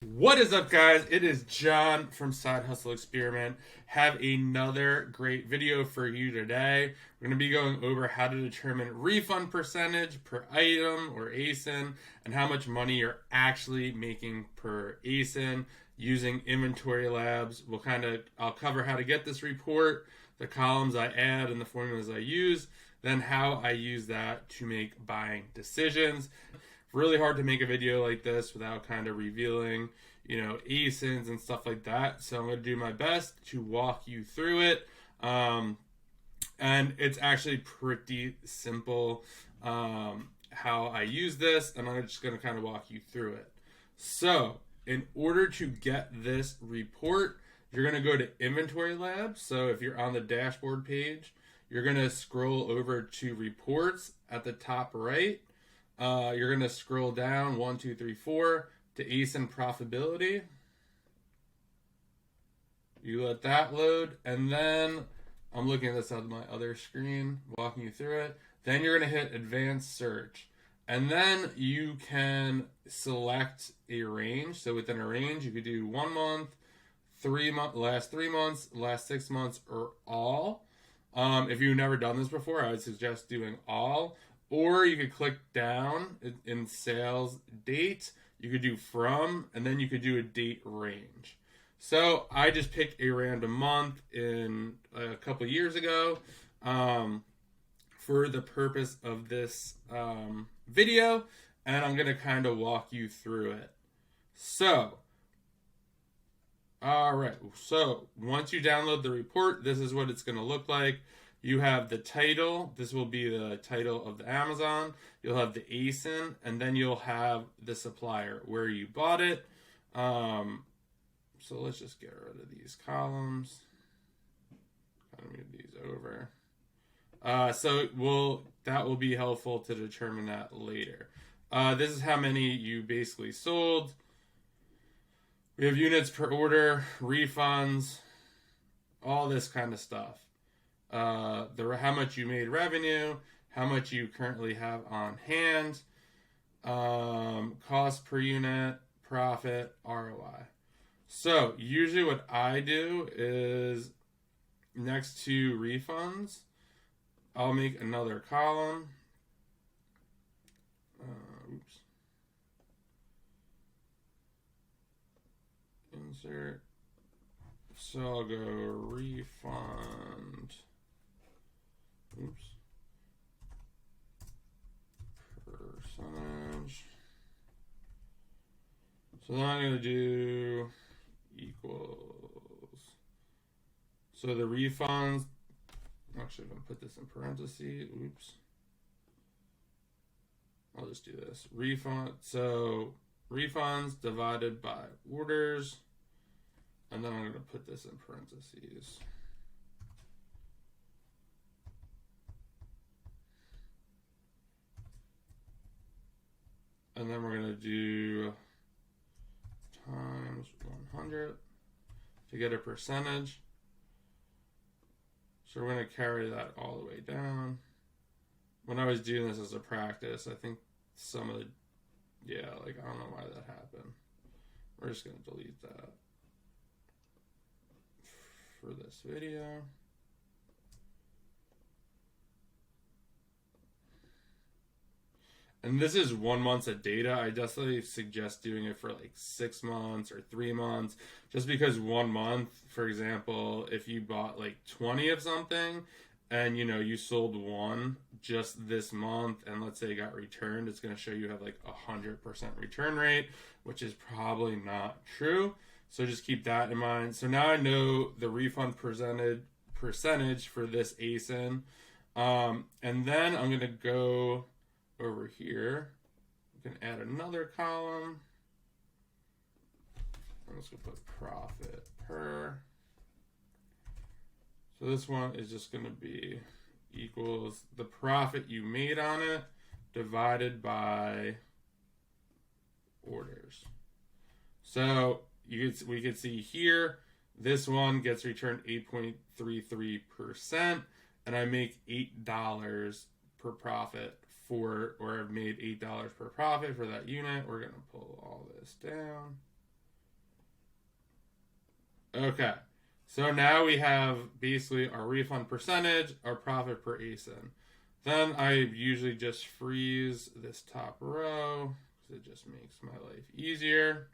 What is up, guys? It is John from Side Hustle Experiment. Have another great video for you today. We're going to be going over how to determine refund percentage per item or ASIN and how much money you're actually making per ASIN using Inventory Labs. I'll cover how to get this report, the columns I add, and the formulas I use, then how I use that to make buying decisions. Really hard to make a video like this without kind of revealing, ASINs and stuff like that. So I'm going to do my best to walk you through it. And it's actually pretty simple how I use this, and I'm just going to kind of walk you through it. So in order to get this report, you're going to go to Inventory Labs. So if you're on the dashboard page, you're going to scroll over to Reports at the top right. You're going to scroll down 1, 2, 3, 4 to ASIN profitability. You let that load, and then I'm looking at this on my other screen, walking you through it. Then you're going to hit advanced search, and then you can select a range. So within a range, you could do 1 month, 3 month, last 3 months, last 6 months, or all. If you've never done this before, I would suggest doing all. Or you could click down in sales date. You could do from, and then you could do a date range. So I just picked a random month in a couple years ago for the purpose of this video, and I'm going to kind of walk you through it. So, all right. So once you download the report, this is what it's going to look like. You have the title. This will be the title of the Amazon. You'll have the ASIN, and then you'll have the supplier, where you bought it. So let's just get rid of these columns. Kind of move these over. That will be helpful to determine that later. This is how many you basically sold. We have units per order, refunds, all this kind of stuff. How much you made revenue, how much you currently have on hand, cost per unit, profit, ROI. So usually what I do is next to refunds, I'll make another column. Insert. So I'll go refund. Percentage. So then I'm going to do equals. So the refunds, actually I'm going to put this in parentheses. I'll just do this. So refunds divided by orders. And then I'm going to put this in parentheses. And then we're going to do times 100 to get a percentage. So we're going to carry that all the way down. When I was doing this as a practice, I think I don't know why that happened. We're just going to delete that for this video. And this is 1 month of data. I definitely suggest doing it for like 6 months or 3 months, just because 1 month, for example, if you bought like 20 of something and you sold one just this month, and let's say it got returned, it's going to show you have like 100% return rate, which is probably not true. So just keep that in mind. So now I know the refund percentage for this ASIN. And then I'm going to go over here. We can add another column. I'm just going to put profit per. So this one is just going to be equals the profit you made on it divided by orders. So we could see here, this one gets returned 8.33%, and I make $8 per profit or I've made $8 per profit for that unit. We're going to pull all this down. Okay. So now we have basically our refund percentage, our profit per ASIN. Then I usually just freeze this top row because it just makes my life easier.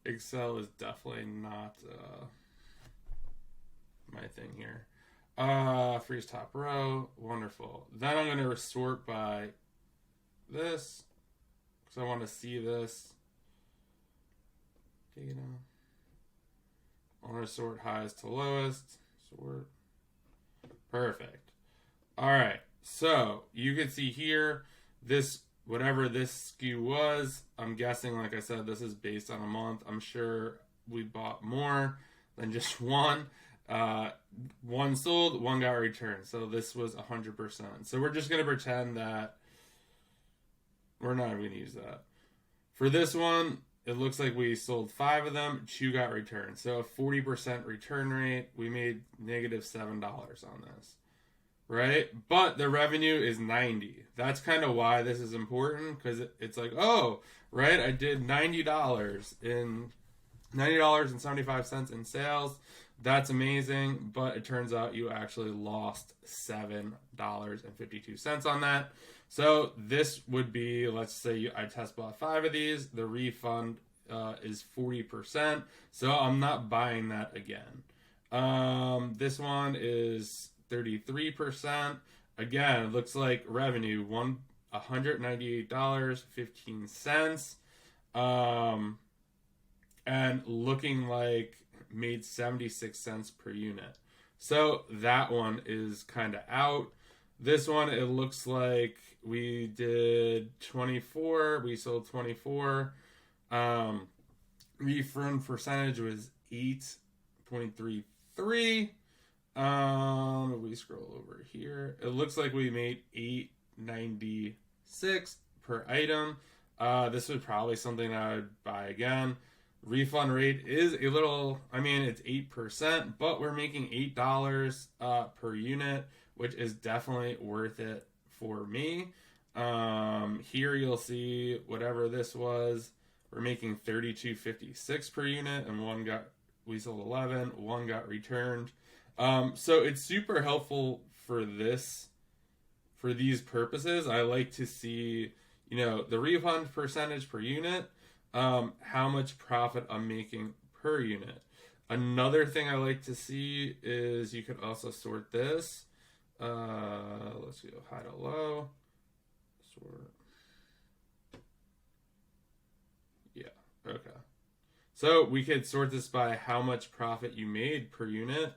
Excel is definitely not my thing here. Freeze top row. Wonderful. Then I'm going to sort by this because I want to see this data. I want to sort highest to lowest. Sort. Perfect. All right. So you can see here this, whatever this SKU was, I'm guessing, like I said, this is based on a month. I'm sure we bought more than just one. One sold, one got returned. So this was 100%. So we're just going to pretend that we're not going to use that. For this one, it looks like we sold 5 of them, 2 got returned. So a 40% return rate. We made negative $7 on this, right? But the revenue is 90. That's kind of why this is important, because it's like, oh, right, I did $90.75 in sales. That's amazing, but it turns out you actually lost $7.52 on that. So this would be, let's say I test bought 5 of these. The refund is 40%. So I'm not buying that again. This one is 33%. Again, it looks like revenue $198.15. And looking like made 76 cents per unit. So that one is kind of out. This one, it looks like we did 24. We sold 24. Refund percentage was 8.33. If we scroll over here, it looks like we made $8.96 per item. This was probably something I would buy again. Refund rate is a little, I mean, it's 8%, but we're making $8 per unit, which is definitely worth it for me. Here you'll see whatever this was, we're making $32.56 per unit, and we sold 11, 1 got returned. So it's super helpful for these purposes. I like to see, the refund percentage per unit, how much profit I'm making per unit. Another thing I like to see is you could also sort this. Let's go high to low. Sort. Yeah, okay. So we could sort this by how much profit you made per unit,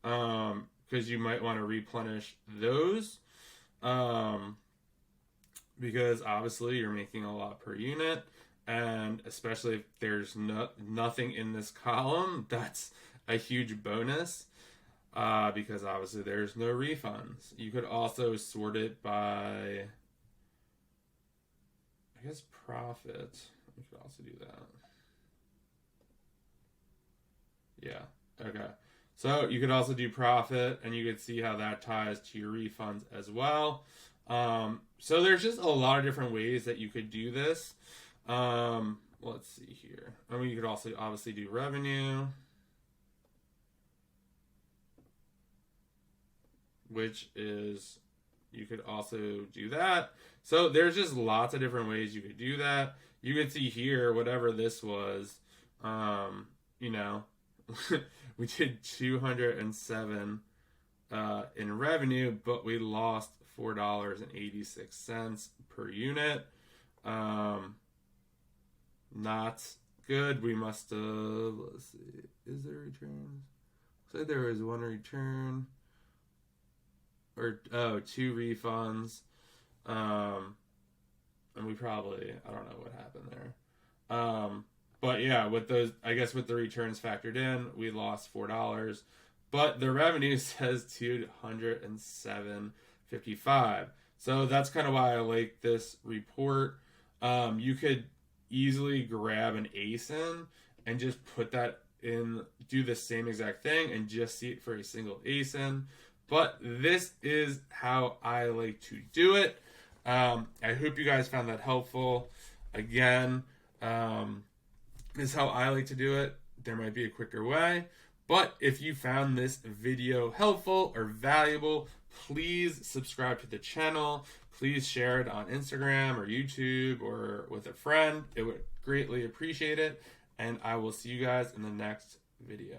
because you might want to replenish those, because obviously you're making a lot per unit. And especially if there's nothing in this column, that's a huge bonus, because obviously there's no refunds. You could also sort it by, I guess, profit. You could also do that. Yeah, okay. So you could also do profit, and you could see how that ties to your refunds as well. So there's just a lot of different ways that you could do this. Let's see here. I mean, you could also obviously do revenue, which is, you could also do that. So there's just lots of different ways you could do that. You could see here, whatever this was, we did 207 in revenue, but we lost $4.86 per unit. Not good. We must have, let's see, is there returns? Looks like there was 1 return, or 2 refunds, and we probably, I don't know what happened there, but yeah, with those, I guess with the returns factored in, we lost $4, but the revenue says 207.55. So that's kind of why I like this report. You could easily grab an ASIN and just put that in, do the same exact thing and just see it for a single ASIN. But this is how I like to do it. I hope you guys found that helpful. Again, is how I like to do it. There might be a quicker way. But if you found this video helpful or valuable, please subscribe to the channel. Please share it on Instagram or YouTube or with a friend. It would greatly appreciate it. And I will see you guys in the next video.